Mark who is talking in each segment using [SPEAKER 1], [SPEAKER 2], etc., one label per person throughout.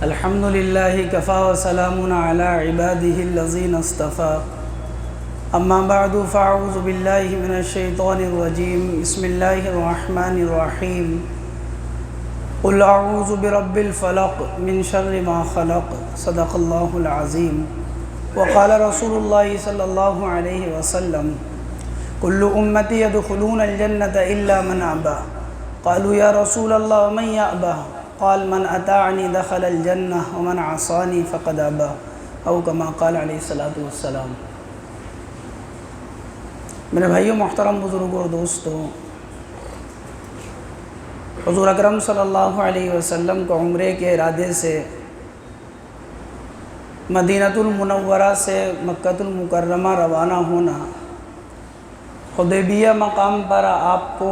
[SPEAKER 1] الحمد للہ کفا وسلام علی عباده الذین اصطفى اما بعد فاعوذ باللہ من الشیطان الرجیم بسم اللہ الرحمن الرحیم قل اعوذ برب الفلق من شر ما خلق صدق اللہ العظیم وقال رسول اللہ صلی اللہ علیہ وسلم کل امتی يدخلون الجنة الا من ابى قالوا یا رسول اللہ ومن یأبى قال من اطاعنی دخل الجنہ ومن عصانی فقد ابى او کما قال علیہ الصلوۃ والسلام۔ میرے بھائیو، محترم بزرگوں اور دوستوں، حضور اکرم صلی اللہ علیہ وسلم کو عمرے کے ارادے سے مدینہ المنورہ سے مکہ المکرمہ روانہ ہونا، حدیبیہ مقام پر آپ کو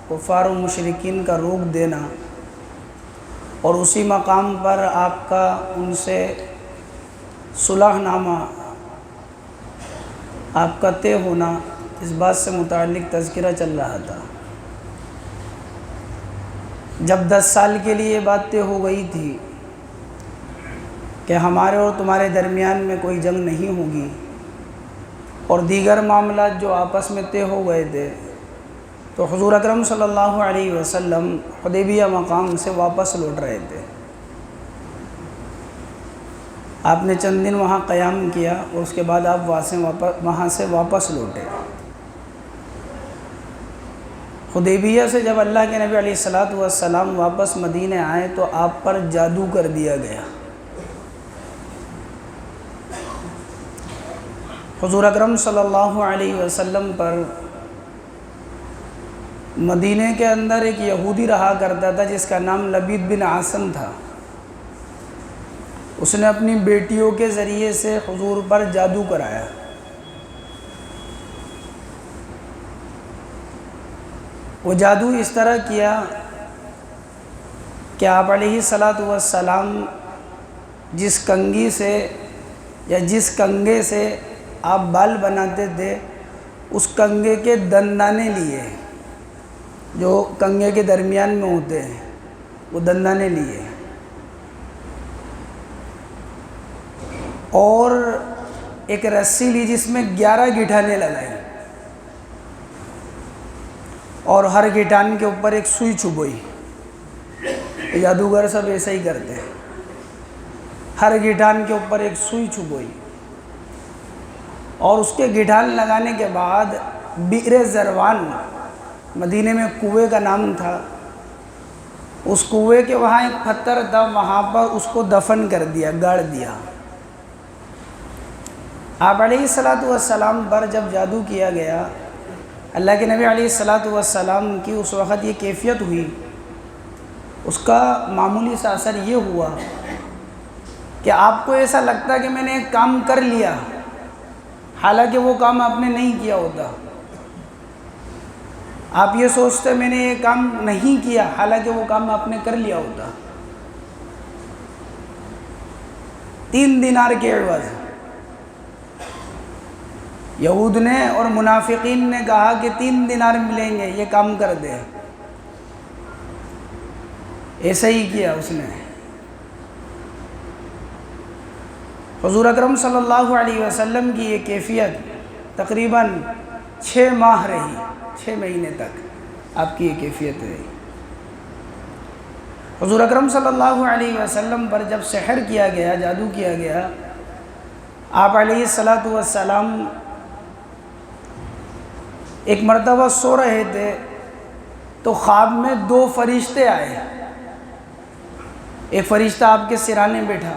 [SPEAKER 1] کفار و مشرکین کا روک دینا اور اسی مقام پر آپ کا ان سے صلح نامہ آپ کا طے ہونا، اس بات سے متعلق تذکرہ چل رہا تھا۔ جب 10 سال کے لیے یہ بات طے ہو گئی تھی کہ ہمارے اور تمہارے درمیان میں کوئی جنگ نہیں ہوگی، اور دیگر معاملات جو آپس میں طے ہو گئے تھے، تو حضور اکرم صلی اللہ علیہ وسلم حدیبیہ مقام سے واپس لوٹ رہے تھے۔ آپ نے چند دن وہاں قیام کیا اور اس کے بعد آپ وہاں سے واپس لوٹے۔ حدیبیہ سے جب اللہ کے نبی علیہ الصلوۃ والسلام واپس مدینہ آئے تو آپ پر جادو کر دیا گیا۔ حضور اکرم صلی اللہ علیہ وسلم پر مدینہ کے اندر ایک یہودی رہا کرتا تھا جس کا نام لبید بن عاصم تھا۔ اس نے اپنی بیٹیوں کے ذریعے سے حضور پر جادو کرایا۔ وہ جادو اس طرح کیا کہ آپ علیہ الصلوۃ والسلام جس کنگھی سے یا جس کنگھے سے آپ بال بناتے تھے، اس کنگھے کے دندانے لیے، جو کنگھے کے درمیان میں ہوتے ہیں، وہ دندانے لیے، اور ایک رسی لی جس میں 11 گٹھانے لگائیں، اور ہر گٹھان کے اوپر ایک سوئی چبھوئی۔ جادوگر سب ایسا ہی کرتے ہیں، ہر گٹھان کے اوپر ایک سوئی چبھوئی، اور اس کے گٹھان لگانے کے بعد بئر زروان، مدینہ میں کنویں کا نام تھا، اس کنویں کے وہاں ایک پتھر تھا، وہاں پر اس کو دفن کر دیا، گاڑ دیا۔ آپ علیہ الصلوۃ والسلام پر جب جادو کیا گیا، اللہ کے نبی علیہ الصلوۃ والسلام کی اس وقت یہ کیفیت ہوئی، اس کا معمولی سا اثر یہ ہوا کہ آپ کو ایسا لگتا کہ میں نے ایک کام کر لیا، حالانکہ وہ کام آپ نے نہیں کیا ہوتا۔ آپ یہ سوچتے میں نے یہ کام نہیں کیا، حالانکہ وہ کام آپ نے کر لیا ہوتا۔ 3 دینار کے عوض یہود نے اور منافقین نے کہا کہ 3 دینار ملیں گے، یہ کام کر دے۔ ایسا ہی کیا اس نے۔ حضور اکرم صلی اللہ علیہ وسلم کی یہ کیفیت تقریباً 6 ماہ رہی، 6 مہینے تک آپ کی یہ کیفیت رہی۔ حضور اکرم صلی اللہ علیہ وسلم پر جب سحر کیا گیا، جادو کیا گیا، آپ علیہ الصلوۃ والسلام ایک مرتبہ سو رہے تھے تو خواب میں 2 فرشتے آئے۔ ایک فرشتہ آپ کے سرانے بیٹھا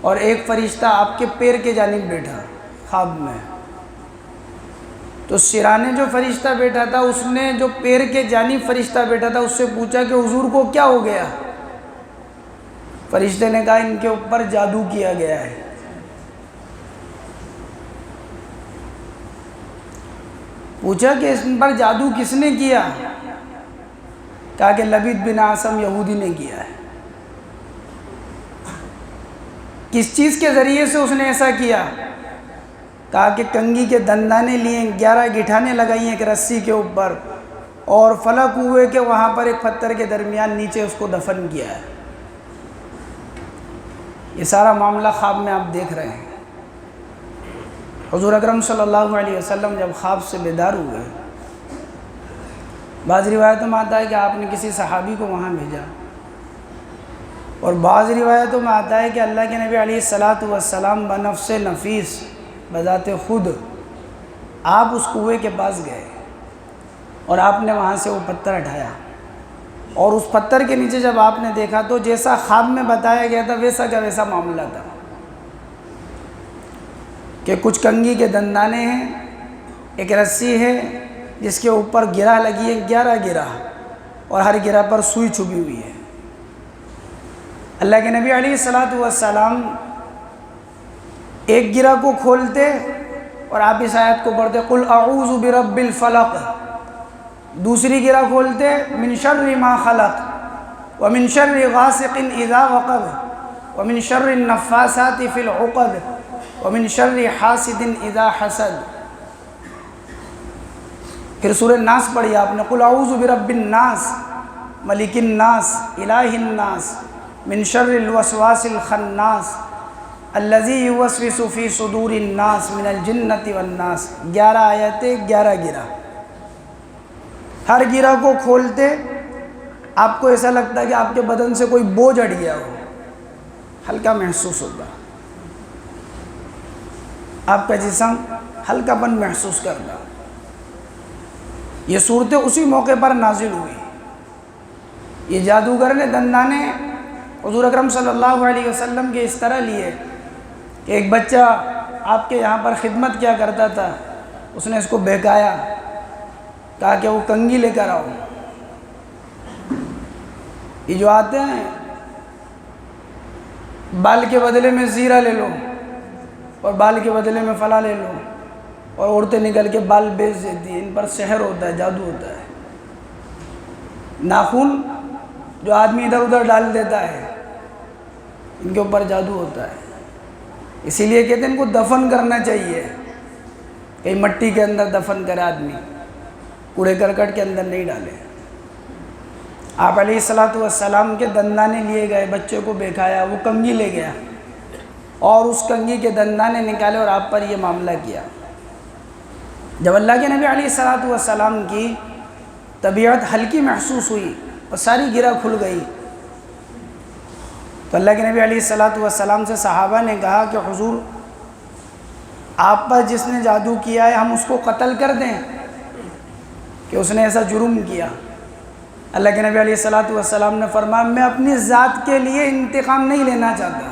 [SPEAKER 1] اور ایک فرشتہ آپ کے پیر کے جانب بیٹھا خواب میں۔ تو سرانے جو فرشتہ بیٹھا تھا، اس نے جو پیر کے جانب فرشتہ بیٹھا تھا اس سے پوچھا کہ حضور کو کیا ہو گیا؟ فرشتے نے کہا ان کے اوپر جادو کیا گیا ہے۔ پوچھا کہ اس پر جادو کس نے کیا؟ کہا کہ لبید بن عاصم یہودی نے کیا ہے۔ کس چیز کے ذریعے سے اس نے ایسا کیا؟ کہا کہ کنگھی کے دندانے لیے، 11 گٹھانے لگائی ایک رسی کے اوپر، اور فلک ہوئے کہ وہاں پر ایک پتھر کے درمیان نیچے اس کو دفن کیا ہے۔ یہ سارا معاملہ خواب میں آپ دیکھ رہے ہیں۔ حضور اکرم صلی اللہ علیہ وسلم جب خواب سے بیدار ہوئے، بعض روایتوں میں آتا ہے کہ آپ نے کسی صحابی کو وہاں بھیجا، اور بعض روایتوں میں آتا ہے کہ اللہ کے نبی علیہ الصلاۃ والسلام بنفس نفیس، بذات خود آپ اس کنویں کے پاس گئے اور آپ نے وہاں سے وہ پتھر اٹھایا، اور اس پتھر کے نیچے جب آپ نے دیکھا تو جیسا خواب میں بتایا گیا تھا ویسا کا ویسا معاملہ تھا کہ کچھ کنگھی کے دندانے ہیں، ایک رسی ہے جس کے اوپر گرہ لگی ہے 11 گرہ، اور ہر گرہ پر سوئی چھپی ہوئی ہے۔ اللہ کے نبی علیہ الصلاۃ والسلام ایک گرہ کو کھولتے اور آپ اس آیت کو پڑھتے قل اعوذ برب الفلق، دوسری گرہ کھولتے من شر ما خلق ومن شر غاسق اذا وقب ومن شر النفاثات فی العقد ومن شر حاسد اذا حسد۔ پھر سورہ ناس پڑھی آپ نے قل اعوذ برب الناس ملک الناس الہ الناس من شر الوسواس الخناس الذی یوسوس فی صدور الناس من الجنۃ والناس۔ 11 آیتیں 11 گرہ، ہر گرہ کو کھولتے آپ کو ایسا لگتا ہے کہ آپ کے بدن سے کوئی بوجھ ہٹ گیا ہو، ہلکا محسوس ہوتا، آپ کا جسم ہلکا پن محسوس کرتا۔ یہ صورتیں اسی موقع پر نازل ہوئی۔ یہ جادوگر نے دندانے حضور اکرم صلی اللہ علیہ وسلم کے اس طرح لیے کہ ایک بچہ آپ کے یہاں پر خدمت کیا کرتا تھا، اس نے اس کو بہکایا، کہا کہ وہ کنگھی لے کر آؤ۔ یہ جو آتے ہیں بال کے بدلے میں زیرہ لے لو اور بال کے بدلے میں فلاں لے لو، اور عورتیں نکل کے بال بیچ دیتی ہیں، ان پر سحر ہوتا ہے، جادو ہوتا ہے۔ ناخن جو آدمی ادھر ادھر ڈال دیتا ہے، ان کے اوپر جادو ہوتا ہے۔ اسی لیے کہتے ہیں ان کو دفن کرنا چاہیے، کہیں مٹی کے اندر دفن کرے آدمی، کوڑے کرکٹ کے اندر نہیں ڈالے۔ آپ علیہ الصلاۃ والسلام کے دندانے لیے گئے، بچے کو بہکایا، وہ کنگھی لے گیا اور اس کنگھی کے دندانے نکالے اور آپ پر یہ معاملہ کیا۔ جب اللہ کے نبی علیہ الصلاۃ والسلام کی طبیعت ہلکی محسوس ہوئی اور ساری گرہ کھل گئی، تو اللہ کے نبی علیہ الصلاۃ والسلام سے صحابہ نے کہا کہ حضور آپ پر جس نے جادو کیا ہے ہم اس کو قتل کر دیں کہ اس نے ایسا جرم کیا۔ اللہ کے نبی علیہ الصلاۃ والسلام نے فرمایا میں اپنی ذات کے لیے انتقام نہیں لینا چاہتا،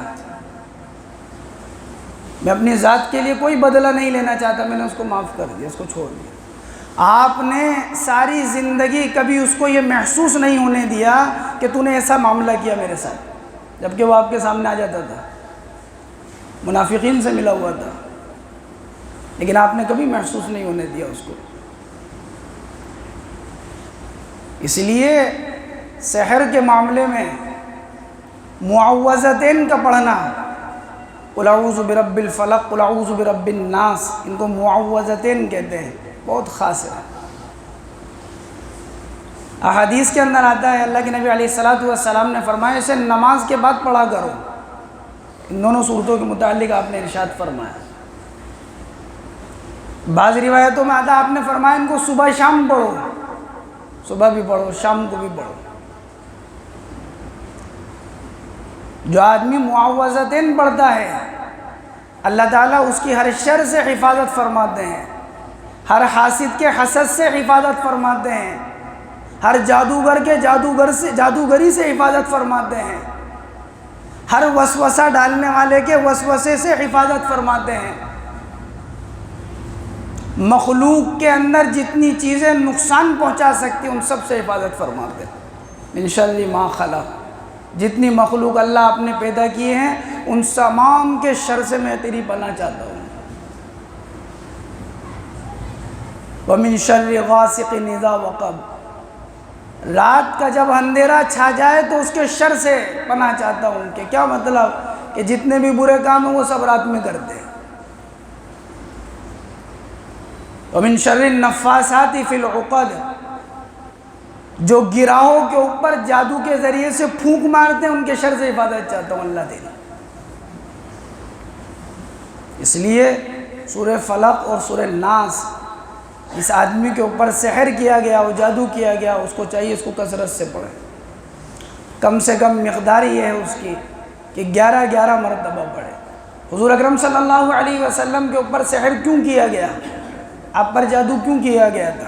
[SPEAKER 1] میں اپنی ذات کے لیے کوئی بدلہ نہیں لینا چاہتا، میں نے اس کو معاف کر دیا، اس کو چھوڑ دیا۔ آپ نے ساری زندگی کبھی اس کو یہ محسوس نہیں ہونے دیا کہ تو نے ایسا معاملہ کیا میرے ساتھ، جبکہ وہ آپ کے سامنے آ جاتا تھا، منافقین سے ملا ہوا تھا، لیکن آپ نے کبھی محسوس نہیں ہونے دیا اس کو۔ اس لیے سحر کے معاملے میں معوذتین کا پڑھنا، قل اعوذ برب الفلق قل اعوذ برب الناس، ان کو معوذتین کہتے ہیں، بہت خاص ہے۔ احادیث کے اندر آتا ہے اللہ کے نبی علیہ الصلاۃ والسلام نے فرمایا اسے نماز کے بعد پڑھا کرو۔ ان دونوں صورتوں کے متعلق آپ نے ارشاد فرمایا۔ بعض روایتوں میں آتا ہے آپ نے فرمایا ان کو صبح شام پڑھو، صبح بھی پڑھو شام کو بھی پڑھو۔ جو آدمی معوذتین پڑھتا ہے اللہ تعالیٰ اس کی ہر شر سے حفاظت فرماتے ہیں، ہر حاسد کے حسد سے حفاظت فرماتے ہیں، ہر جادوگر کے جادوگری سے حفاظت فرماتے ہیں، ہر وسوسہ ڈالنے والے کے وسوسے سے حفاظت فرماتے ہیں۔ مخلوق کے اندر جتنی چیزیں نقصان پہنچا سکتی ان سب سے حفاظت فرماتے ہیں۔ من شر ما خلق، جتنی مخلوق اللہ آپ نے پیدا کیے ہیں ان تمام کے شر سے میں تیری پناہ چاہتا ہوں۔ وَمِن شَرِّ غَاسِقٍ إِذَا وَقَبَ، رات کا جب اندھیرا چھا جائے تو اس کے شر سے پناہ چاہتا ہوں۔ کہ کیا مطلب کہ جتنے بھی برے کام ہیں وہ سب رات میں کرتے ہیں۔ وَمِن شَرِّ النَّفَّاثَاتِ فِي الْعُقَدِ، جو گراہوں کے اوپر جادو کے ذریعے سے پھونک مارتے ہیں ان کے شر سے حفاظت چاہتا ہوں اللہ تعالیٰ۔ اس لیے سورہ فلق اور سورہ ناس اس آدمی کے اوپر سحر کیا گیا اور جادو کیا گیا، اس کو چاہیے اس کو کثرت سے پڑھے، کم سے کم مقدار یہ ہے اس کی کہ 11 مرتبہ پڑھے۔ حضور اکرم صلی اللہ علیہ وسلم کے اوپر سحر کیوں کیا گیا؟ آپ پر جادو کیوں کیا گیا تھا؟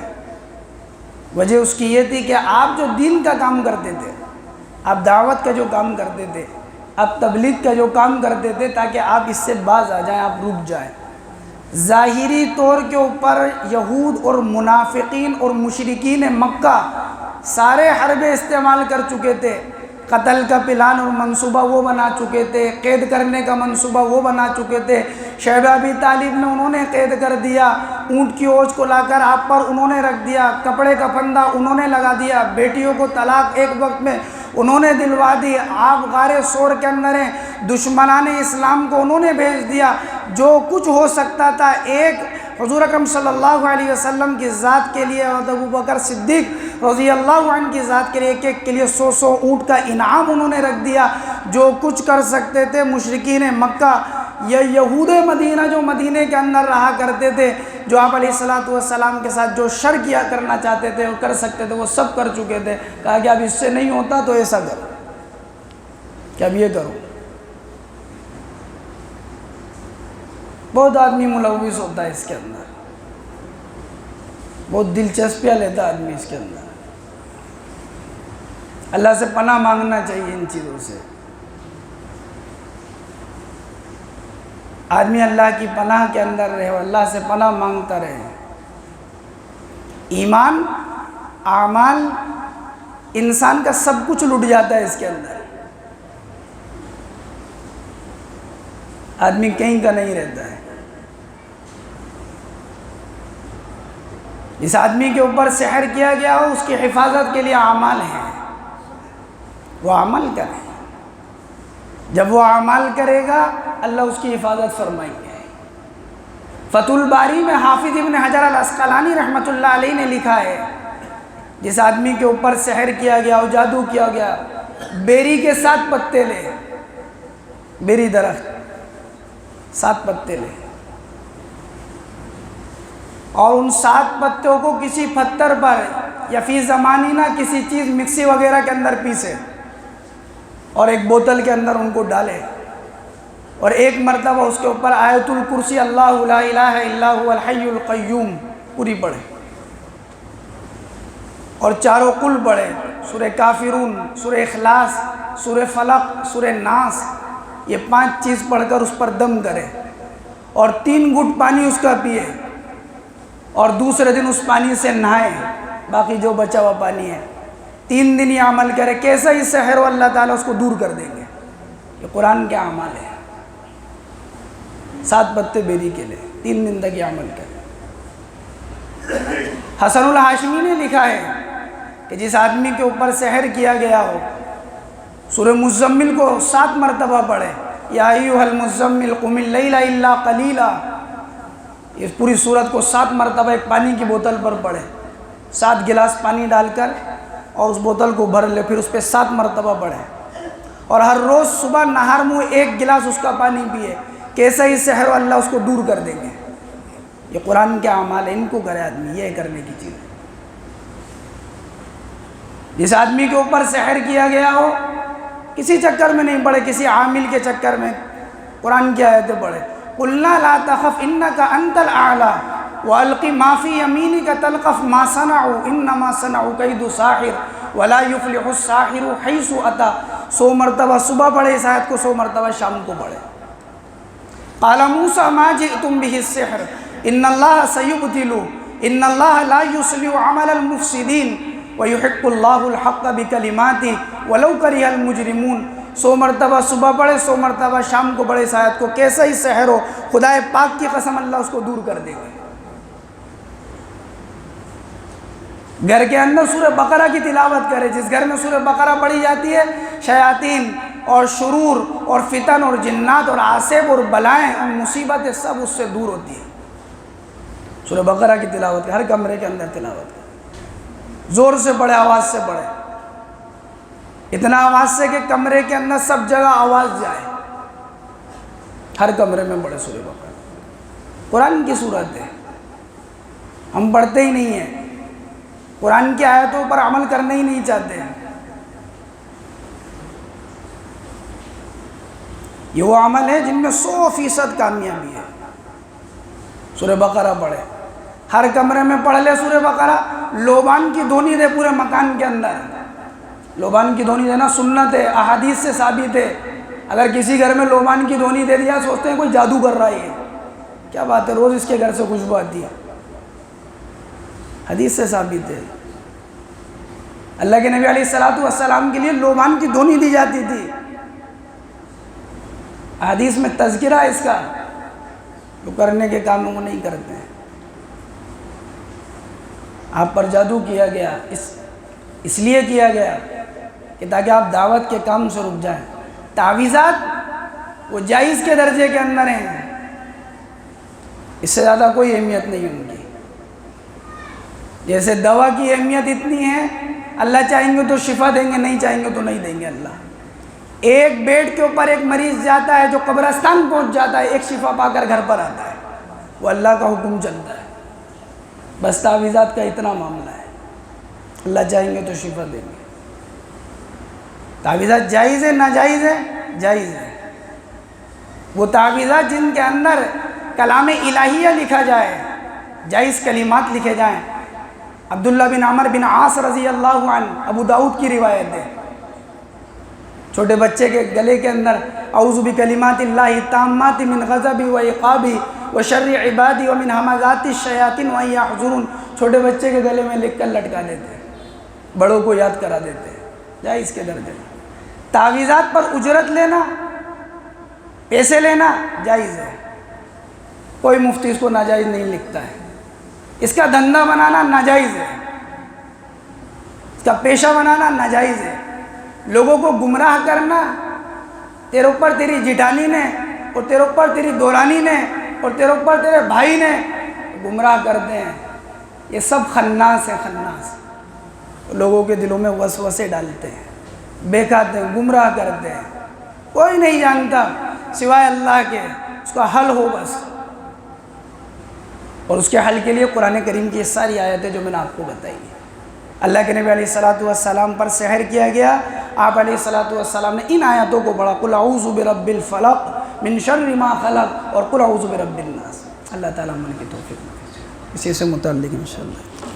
[SPEAKER 1] وجہ اس کی یہ تھی کہ آپ جو دین کا کام کرتے تھے، آپ دعوت کا جو کام کرتے تھے، آپ تبلیغ کا جو کام کرتے تھے، تاکہ آپ اس سے باز آ جائیں، آپ رک جائیں۔ ظاہری طور کے اوپر یہود اور منافقین اور مشرکین مکہ سارے حربے استعمال کر چکے تھے، قتل کا پلان اور منصوبہ وہ بنا چکے تھے، قید کرنے کا منصوبہ وہ بنا چکے تھے۔ شیبہ ابی طالب نے انہوں نے قید کر دیا، اونٹ کی اوج کو لا کر آپ پر انہوں نے رکھ دیا، کپڑے کا پھندا انہوں نے لگا دیا، بیٹیوں کو طلاق ایک وقت میں انہوں نے دلوا دی، آپ غار سور کے اندر ہیں، دشمنان اسلام کو انہوں نے بھیج دیا۔ جو کچھ ہو سکتا تھا ایک حضور اکرم صلی اللہ علیہ وسلم کی ذات کے لیے اور ابو بکر صدیق رضی اللہ عنہ کی ذات کے لیے ایک کے لیے 100 اونٹ کا انعام انہوں نے رکھ دیا۔ جو کچھ کر سکتے تھے مشرکین مکہ یا یہود مدینہ جو مدینے کے اندر رہا کرتے تھے، جو آپ علیہ السلام کے ساتھ جو شر کیا کرنا چاہتے تھے اور کر سکتے تھے، وہ سب کر چکے تھے۔ کہا کہ اب اس سے نہیں ہوتا تو ایسا کرو کہ اب یہ کرو۔ بہت آدمی ملوث ہوتا ہے اس کے اندر، بہت دلچسپیاں لیتا آدمی اس کے اندر۔ اللہ سے پناہ مانگنا چاہیے ان چیزوں سے۔ آدمی اللہ کی پناہ کے اندر رہے اور اللہ سے پناہ مانگتا رہے۔ ایمان، اعمال، انسان کا سب کچھ لٹ جاتا ہے اس کے اندر، آدمی کہیں کا نہیں رہتا ہے۔ اس آدمی کے اوپر سحر کیا گیا ہو، اس کی حفاظت کے لیے اعمال ہیں، وہ عمل کرے۔ جب وہ اعمال کرے گا اللہ اس کی حفاظت فرمائیں گے۔ فتح الباری میں حافظ ابن حجر العسقلانی رحمۃ اللہ علیہ نے لکھا ہے، جس آدمی کے اوپر سحر کیا گیا اور جادو کیا گیا، بیری کے 7 پتے لے، بیری درخت 7 پتے لے، اور ان 7 پتوں کو کسی پتھر پر یا فی زمانی نہ کسی چیز مکسی وغیرہ کے اندر پیسے اور ایک بوتل کے اندر ان کو ڈالے، اور ایک مرتبہ اس کے اوپر آیت الکرسی اللہ لا الہ الا هو الحی القیوم پوری پڑھے، اور چاروں قل پڑھے، سورہ کافرون، سورہ اخلاص، سورہ فلق، سورہ ناس، یہ 5 چیز پڑھ کر اس پر دم کرے، اور 3 گھٹ پانی اس کا پیے، اور دوسرے دن اس پانی سے نہائے، باقی جو بچا ہوا پانی ہے 3 دن یہ عمل کرے، کیسا ہی سحر ہو اللہ تعالیٰ اس کو دور کر دیں گے۔ یہ قرآن کے اعمال ہے۔ 7 پتے بیری کے لے، 3 دن تک یہ عمل کرے۔ حسن الہاشمی نے لکھا ہے کہ جس آدمی کے اوپر سحر کیا گیا ہو، سورہ مزمل کو 7 مرتبہ پڑھے، یا ایھا المزمل قم اللیل الا قلیلا، اس پوری سورت کو 7 مرتبہ ایک پانی کی بوتل پر پڑھے، 7 گلاس پانی ڈال کر اور اس بوتل کو بھر لے، پھر اس پہ 7 مرتبہ پڑھے، اور ہر روز صبح نہار منہ 1 گلاس اس کا پانی پیے، کیسا ہی سحر و اللہ اس کو دور کر دیں گے۔ یہ قرآن کے اعمال ہے، ان کو کرے آدمی، یہ کرنے کی چیز ہے۔ جس آدمی کے اوپر سحر کیا گیا ہو، کسی چکر میں نہیں پڑے، کسی عامل کے چکر میں، قرآن کی آیتیں پڑھے، قُلْنَا لَا تَخَفْ إِنَّكَ أَنْتَ الْأَعْلَى وَأَلْقِ مَا فِي يَمِينِكَ تَلْقَفْ مَا صَنَعُوا إِنَّمَا صَنَعُوا كَيْدُ سَاحِرٍ وَلَا يُفْلِحُ السَّاحِرُ حَيْثُ أَتَى۔ 100 مرتبہ صبح پڑھے اس آیت کو، 100 مرتبہ شام کو پڑھے۔ قَالَ مُوسَىٰ مَا جِئْتُمْ بِهِ السِّحْرُ إِنَّ اللَّهَ سَيُبْطِلُهُ إِنَّ اللَّهَ لَا يُصْلِحُ عَمَلَ الْمُفْسِدِينَ وَيُحِقُّ اللَّهُ الْحَقَّ بِكَلِمَاتِهِ وَلَوْ كَرِهَ الْمُجْرِمُونَ۔ 100 مرتبہ صبح پڑھے، 100 مرتبہ شام کو پڑھے اس آیت کو، کیسا ہی سحر ہو، خدا پاک کی قسم اللہ اس کو دور کر دے گا۔ گھر کے اندر سورہ بقرہ کی تلاوت کرے، جس گھر میں سورہ بقرہ پڑھی جاتی ہے، شیاطین اور شرور اور فتن اور جنات اور عاصب اور بلائیں اور مصیبتیں سب اس سے دور ہوتی ہیں۔ سورہ بقرہ کی تلاوت کرے، ہر کمرے کے اندر تلاوت کرے، زور سے پڑھے، آواز سے پڑھے، اتنا آواز سے کہ کمرے کے اندر سب جگہ آواز جائے، ہر کمرے میں پڑھے سورہ بقرہ۔ قرآن کی صورت ہے، ہم پڑھتے ہی نہیں ہیں، قرآن کی آیتوں پر عمل کرنا ہی نہیں چاہتے ہیں۔ یہ وہ عمل ہے جن میں 100% کامیابی ہے۔ سورہ بقرہ پڑھے، ہر کمرے میں پڑھ لے سورہ بقرہ، لوبان کی دھونی دے پورے مکان کے اندر۔ لوبان کی دھونی دینا سنت ہے، احادیث سے ثابت ہے۔ اگر کسی گھر میں لوبان کی دھونی دے دیا سوچتے ہیں کوئی جادو کر رہا ہے، کیا بات ہے، روز اس کے گھر سے خوشبو آتی ہے، حدیث سے ثابت ہے۔ اللہ کے نبی علیہ السلام کے لیے لوبان کی دھونی دی جاتی تھی، حدیث میں تذکرہ ہے اس کا، جو کرنے کے کاموں کو نہیں کرتے ہیں۔ آپ پر جادو کیا گیا، اس لیے کیا گیا کہ تاکہ آپ دعوت کے کام سے رک جائیں۔ تعویذات وہ جائز کے درجے کے اندر ہیں، اس سے زیادہ کوئی اہمیت نہیں ان کی۔ جیسے دوا کی اہمیت اتنی ہے، اللہ چاہیں گے تو شفا دیں گے، نہیں چاہیں گے تو نہیں دیں گے اللہ۔ ایک بیڈ کے اوپر ایک مریض جاتا ہے جو قبرستان پہنچ جاتا ہے، ایک شفا پا کر گھر پر آتا ہے، وہ اللہ کا حکم چلتا ہے۔ بس تعویذات کا اتنا معاملہ ہے، اللہ چاہیں گے تو شفا دیں گے۔ تعویذات جائز ہے ناجائز ہے؟ جائز ہے۔ وہ تعویذات جن کے اندر کلام الہیہ لکھا جائے، جائز کلمات لکھے جائیں۔ عبداللہ بن عمر بن عاص رضی اللہ عنہ، ابو داؤد کی روایت ہے، چھوٹے بچے کے گلے کے اندر اعوذ بکلمات اللہ التامات من غضبی و عقابی و شر عبادی و من ہمزات الشیاطین وان یحضرون، چھوٹے بچے کے گلے میں لکھ کر لٹکا دیتے ہیں، بڑوں کو یاد کرا دیتے ہیں، جائز کے درجے۔ تعویذات پر اجرت لینا، پیسے لینا جائز ہے، کوئی مفتی اس کو ناجائز نہیں لکھتا ہے۔ اس کا دھندا بنانا ناجائز ہے، اس کا پیشہ بنانا ناجائز ہے۔ لوگوں کو گمراہ کرنا، تیرے اوپر تیری جٹانی نے اور تیرے اوپر تیری دورانی نے اور تیرے اوپر تیرے بھائی نے گمراہ کرتے ہیں، یہ سب خناس ہے، خناس، لوگوں کے دلوں میں وسوسے ڈالتے ہیں، بہکاتے ہیں، گمراہ کرتے ہیں۔ کوئی نہیں جانتا سوائے اللہ کے، اس کا حل ہو بس، اور اس کے حل کے لیے قرآن کریم کی ساری آیتیں جو میں نے آپ کو بتائی ہیں۔ اللہ کے نبی علیہ السلام پر سحر کیا گیا، آپ علیہ السلام نے ان آیتوں کو پڑھا، قل اعوذ برب الفلق من شر ما خلق اور قل اعوذ برب الناس۔ اللہ تعالیٰ من کی توفیق، اسی سے متعلق انشاءاللہ